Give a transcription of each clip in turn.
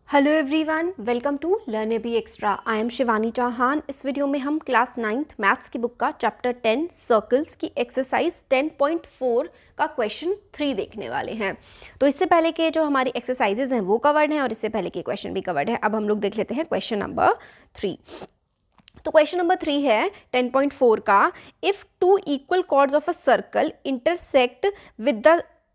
Hello everyone, welcome to learn A B extra. I am Shivani Chauhan. इस video में हम class 9th maths की book का चैप्टर 10 सर्कल्स की एक्सरसाइज 10.4 का क्वेश्चन 3 देखने वाले हैं। तो इससे पहले के जो हमारी एक्सरसाइजेज हैं वो कवर्ड हैं और इससे पहले के क्वेश्चन भी कवर्ड है। अब हम लोग देख लेते हैं क्वेश्चन नंबर 3। तो क्वेश्चन नंबर 3 है 10.4 का, if two equal chords of a circle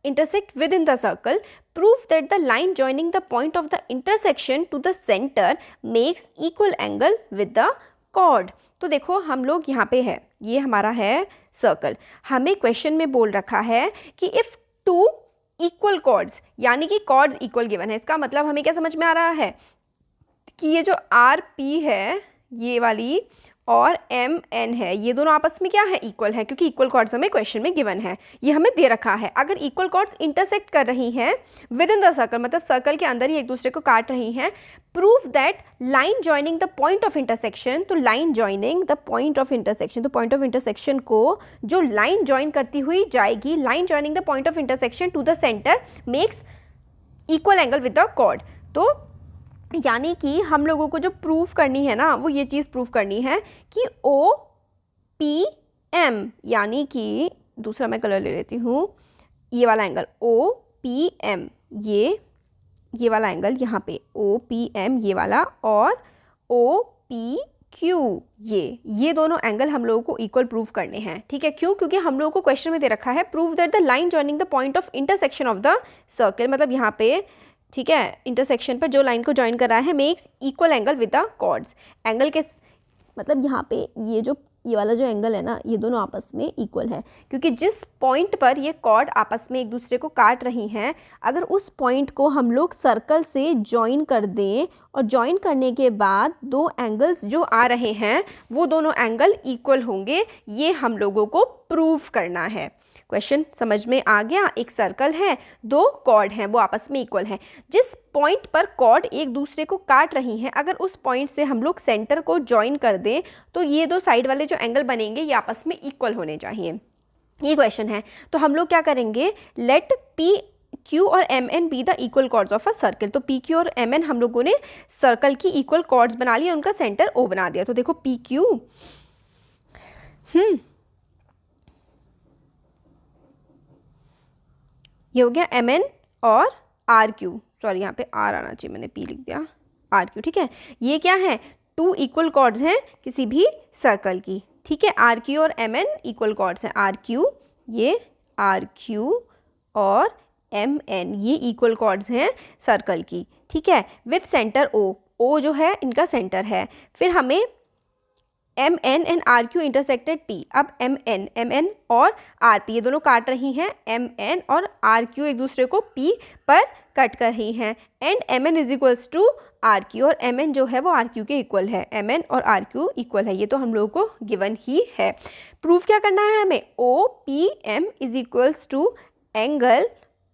intersect within the circle, prove that the line joining the point of the intersection to the center makes equal angle with the chord। तो देखो हम लोग यहाँ पे है, ये हमारा है सर्कल। हमें क्वेश्चन में बोल रखा है कि इफ़ टू इक्वल कॉर्ड्स, यानी कि कॉर्ड्स इक्वल गिवन है। इसका मतलब हमें क्या समझ में आ रहा है कि ये जो आर पी है ये वाली और एम एन है, ये दोनों आपस में क्या है, इक्वल है, क्योंकि इक्वल कॉर्ड्स हमें क्वेश्चन में गिवन है, ये हमें दे रखा है। अगर इक्वल कॉर्ड्स इंटरसेक्ट कर रही हैं विद इन द सर्कल, मतलब सर्कल के अंदर ही एक दूसरे को काट रही हैं, prove that line joining the point of intersection, तो line joining the point of intersection, तो पॉइंट ऑफ इंटरसेक्शन को जो लाइन जॉइन करती हुई जाएगी, line joining the point of intersection to the centre makes equal angle with the chord. तो यानी कि हम लोगों को जो प्रूफ करनी है ना, वो ये चीज़ प्रूफ करनी है कि ओ पी एम, यानी कि दूसरा मैं कलर ले लेती हूँ, ये वाला एंगल ओ पी एम, ये वाला एंगल यहाँ पे ओ पी एम ये वाला, और ओ पी क्यू ये दोनों एंगल हम लोगों को इक्वल प्रूफ करने हैं। ठीक है, क्यों? क्योंकि हम लोगों को क्वेश्चन में दे रखा है proof that the line joining the point of intersection of the circle, मतलब यहाँ पे, ठीक है, इंटरसेक्शन पर जो लाइन को ज्वाइन कर रहा है, makes equal angle with the chords. Angle के मतलब यहाँ पे ये वाला जो एंगल है ना, ये दोनों आपस में इक्वल है, क्योंकि जिस पॉइंट पर ये कॉर्ड आपस में एक दूसरे को काट रही हैं, अगर उस पॉइंट को हम लोग सर्कल से ज्वाइन कर दें और ज्वाइन करने के बाद दो एंगल्स जो आ रहे हैं वो दोनों एंगल इक्वल होंगे, ये हम लोगों को प्रूव करना है। क्वेश्चन समझ में आ गया? एक सर्कल है, दो कॉर्ड हैं, वो आपस में इक्वल हैं। जिस पॉइंट पर कॉर्ड एक दूसरे को काट रही हैं, अगर उस पॉइंट से हम लोग सेंटर को ज्वाइन कर दें तो ये दो साइड वाले जो एंगल बनेंगे ये आपस में इक्वल होने चाहिए। ये क्वेश्चन है। तो हम लोग क्या करेंगे, लेट पी क्यू और M N be the equal chords of a circle. तो पी क्यू और एम एन हम लोगों ने सर्कल की इक्वल कॉर्ड्स बना लिया, उनका सेंटर ओ बना दिया। तो देखो पी क्यू ये हो गया एम एन और आर क्यू, सॉरी यहाँ पे आर आना चाहिए, मैंने पी लिख दिया, आर क्यू। ठीक है, ये क्या है, टू इक्वल कॉर्ड्स हैं किसी भी सर्कल की। ठीक है, आर क्यू और एम एन इक्वल कॉर्ड्स हैं, आर क्यू, ये आर क्यू और एम एन ये इक्वल कॉर्ड्स हैं सर्कल की। ठीक है, विथ सेंटर ओ जो है इनका सेंटर है। फिर हमें M N and R Q intersected P. अब एम एन और आर पी ये दोनों काट रही हैं, एम एन और आर क्यू एक दूसरे को पी पर कट कर रही हैं, and M N is equals to R Q, और एम एन जो है वो आर क्यू के इक्वल है, एम एन और आर क्यू इक्वल है। ये तो हम लोगों को गिवन ही है। प्रूफ क्या करना है हमें, O P M is equals to angle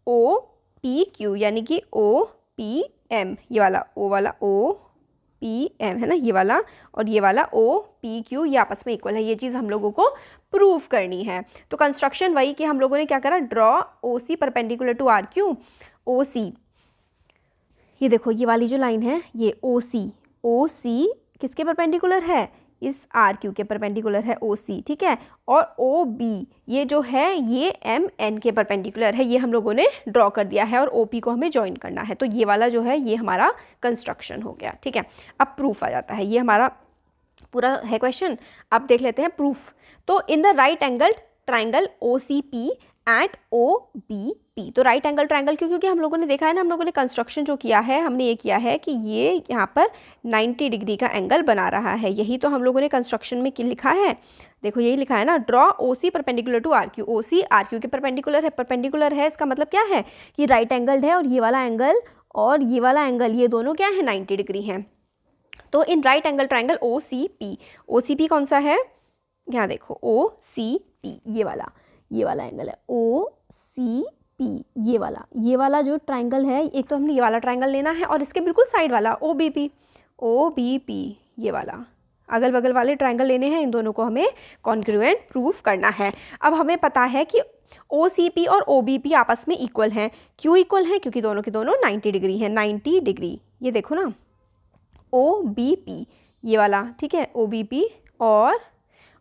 O P Q, यानी कि ओ पी एम, ये वाला ओ पी एम है ना, ये वाला, और ये वाला ओ पी क्यू ये आपस में इक्वल है। ये चीज़ हम लोगों को प्रूव करनी है। तो कंस्ट्रक्शन वही कि हम लोगों ने क्या करा, draw O C perpendicular to R Q. O C, ये देखो ये वाली जो लाइन है ये ओ सी किसके परपेंडिकुलर है, इस आर क्यू के परपेंडिकुलर है ओ सी। ठीक है, और ओ बी ये जो है ये एम एन के परपेंडिकुलर है, ये हम लोगों ने ड्रॉ कर दिया है, और ओ पी को हमें ज्वाइन करना है। तो ये वाला जो है ये हमारा कंस्ट्रक्शन हो गया। ठीक है, अब प्रूफ आ जाता है, ये हमारा पूरा है क्वेश्चन। अब देख लेते हैं प्रूफ। तो in the right angle triangle O C P at O B P, तो राइट एंगल ट्राइंगल क्योंकि हम लोगों ने देखा है ना, हम लोगों ने कंस्ट्रक्शन जो किया है, हमने ये किया है कि ये यहाँ पर 90 डिग्री का एंगल बना रहा है, यही तो हम लोगों ने कंस्ट्रक्शन में लिखा है। देखो यही लिखा है ना, draw O C perpendicular to R Q. O C R Q के परपेंडिकुलर है, इसका मतलब क्या है कि राइट एंगल्ड है, और ये वाला एंगल और ये वाला एंगल ये दोनों क्या है, 90 डिग्री हैं। तो in right angle triangle O C P कौन सा है, यहाँ देखो ओ सी पी ये वाला एंगल है ओ सी पी, ये वाला जो ट्राइंगल है, एक तो हमने ये वाला ट्राइंगल लेना है और इसके बिल्कुल साइड वाला ओ बी पी ये वाला, अगल बगल वाले ट्राइंगल लेने हैं, इन दोनों को हमें कॉन्ग्रुएंट प्रूफ करना है। अब हमें पता है कि ओ सी पी और ओ बी पी आपस में इक्वल हैं। क्यों इक्वल हैं? क्योंकि दोनों के दोनों 90 डिग्री हैं, 90 डिग्री ये देखो ना, OBP ये वाला, ठीक है, OBP और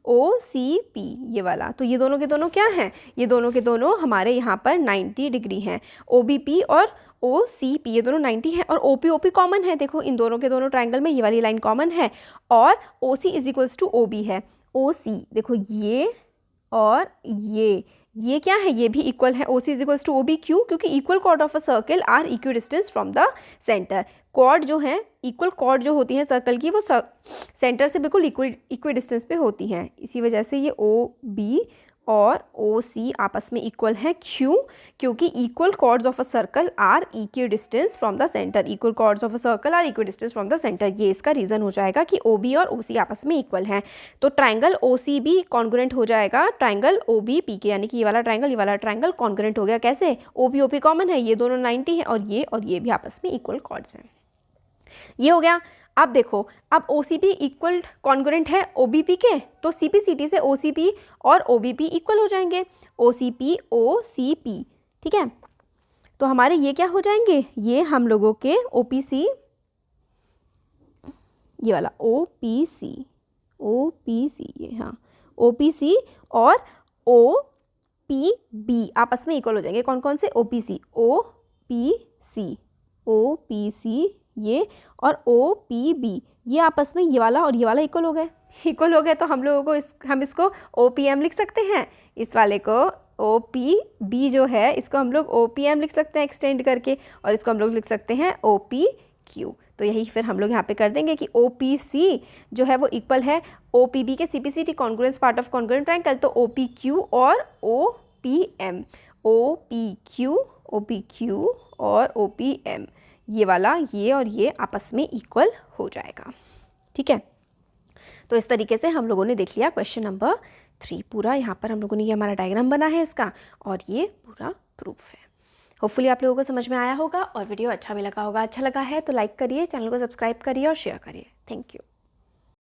OCP ये वाला, तो ये दोनों के दोनों क्या हैं, ये दोनों के दोनों हमारे यहाँ पर 90 डिग्री हैं। OBP और OCP ये दोनों 90 हैं, और OP कॉमन है, देखो इन दोनों के दोनों ट्रायंगल में ये वाली लाइन कॉमन है, और OC is equals to OB है। OC देखो ये और ये क्या है, ये भी इक्वल है। OC is equals to OB, क्यों, क्योंकि equal chord of a circle are equidistance from the centre. Chord जो है, इक्वल कॉर्ड जो होती है सर्कल की, वो सेंटर से बिल्कुल इक्वी डिस्टेंस पे होती हैं, इसी वजह से ये OB और OC आपस में इक्वल है। क्यों, क्योंकि equal chords of a circle are equidistance from the centre. Equal chords of a circle are equidistance from the centre, ये इसका रीज़न हो जाएगा कि OB और OC आपस में इक्वल हैं। तो ट्राइंगल OCB कॉन्ग्रुएंट हो जाएगा ट्राइंगल OBP के, यानी कि ये वाला ट्राइंगल कॉन्ग्रुएंट हो गया। कैसे, OP कॉमन है, ये दोनों 90 हैं, और ये भी आपस में इक्वल कॉर्ड्स हैं। ये हो गया। अब देखो, अब OCP इक्वल कॉन्ग्रुएंट है OBP के, तो CP/CT से OCP और OBP इक्वल हो जाएंगे, OCP OCP, ठीक है। तो हमारे ये क्या हो जाएंगे, ये हम लोगों के OPC, ये वाला OPC ये, हाँ OPC और OPB आपस में इक्वल हो जाएंगे। कौन कौन से, OPC ये और OPB ये आपस में, ये वाला और ये वाला इक्वल हो गए, तो हम लोगों को हम इसको OPM लिख सकते हैं। इस वाले को OPB जो है, इसको हम लोग OPM लिख सकते हैं एक्सटेंड करके, और इसको हम लोग लिख सकते हैं OPQ। तो यही फिर हम लोग यहाँ पे कर देंगे कि OPC जो है वो इक्वल है OPB के CP/CT congruence part of congruent triangle, तो OPQ और OPM, OPQ और OPM ये वाला, ये और ये आपस में इक्वल हो जाएगा, ठीक है। तो इस तरीके से हम लोगों ने देख लिया क्वेश्चन नंबर 3 पूरा। यहाँ पर हम लोगों ने, ये हमारा डायग्राम बना है इसका, और ये पूरा प्रूफ है। होपफुली आप लोगों को समझ में आया होगा और वीडियो अच्छा भी लगा होगा। अच्छा लगा है तो लाइक करिए, चैनल को सब्सक्राइब करिए और शेयर करिए। Thank you.